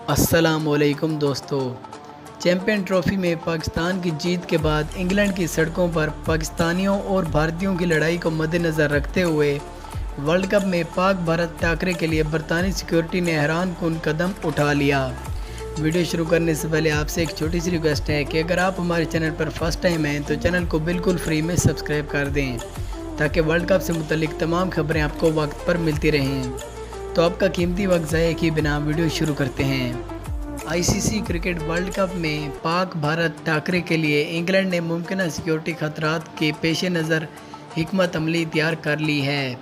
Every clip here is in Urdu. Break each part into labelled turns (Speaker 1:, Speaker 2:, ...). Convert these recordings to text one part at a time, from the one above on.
Speaker 1: السلام علیکم دوستو، چیمپئن ٹرافی میں پاکستان کی جیت کے بعد انگلینڈ کی سڑکوں پر پاکستانیوں اور بھارتیوں کی لڑائی کو مد نظر رکھتے ہوئے ورلڈ کپ میں پاک بھارت ٹاکرے کے لیے برطانوی سیکیورٹی نے حیران کن قدم اٹھا لیا۔ ویڈیو شروع کرنے سے پہلے آپ سے ایک چھوٹی سی ریکویسٹ ہے کہ اگر آپ ہمارے چینل پر فرسٹ ٹائم ہیں تو چینل کو بالکل فری میں سبسکرائب کر دیں تاکہ ورلڈ کپ سے متعلق تمام خبریں آپ کو وقت پر ملتی رہیں۔ تو آپ کا قیمتی وقت ضائع کیے بنا ویڈیو شروع کرتے ہیں۔ آئی سی سی کرکٹ ورلڈ کپ میں پاک بھارت ٹاکرے کے لیے انگلینڈ نے ممکنہ سیکیورٹی خطرات کے پیش نظر حکمت عملی تیار کر لی ہے۔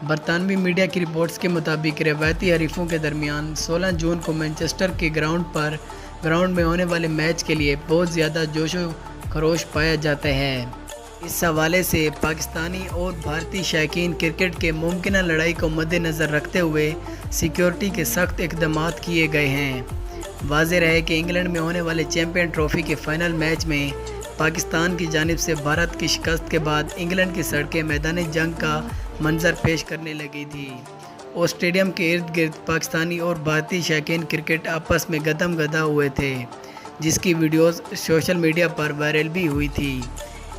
Speaker 1: برطانوی میڈیا کی رپورٹس کے مطابق روایتی حریفوں کے درمیان 16 جون کو مانچسٹر کے گراؤنڈ میں ہونے والے میچ کے لیے بہت زیادہ جوش و خروش پایا جاتا ہے۔ اس حوالے سے پاکستانی اور بھارتی شائقین کرکٹ کے ممکنہ لڑائی کو مد نظر رکھتے ہوئے سیکیورٹی کے سخت اقدامات کیے گئے ہیں۔ واضح رہے کہ انگلینڈ میں ہونے والے چیمپئن ٹرافی کے فائنل میچ میں پاکستان کی جانب سے بھارت کی شکست کے بعد انگلینڈ کی سڑکیں میدان جنگ کا منظر پیش کرنے لگی تھی اور اسٹیڈیم کے ارد گرد پاکستانی اور بھارتی شائقین کرکٹ آپس میں گدم گدا ہوئے تھے، جس کی ویڈیوز سوشل میڈیا پر وائرل بھی ہوئی تھی۔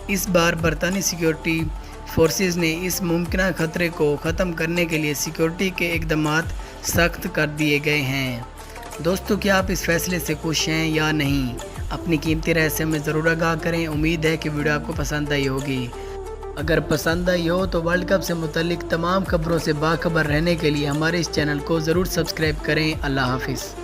Speaker 1: اس بار برطانوی سیکیورٹی فورسز نے اس ممکنہ خطرے کو ختم کرنے کے لیے سیکیورٹی کے اقدامات سخت کر دیے گئے ہیں۔ دوستو، کیا آپ اس فیصلے سے خوش ہیں یا نہیں؟ اپنی قیمتی رائے سے ہمیں ضرور آگاہ کریں۔ امید ہے کہ ویڈیو آپ کو پسند آئی ہوگی۔ اگر پسند آئی ہو تو ورلڈ کپ سے متعلق تمام خبروں سے باخبر رہنے کے لیے ہمارے اس چینل کو ضرور سبسکرائب کریں۔ اللہ حافظ۔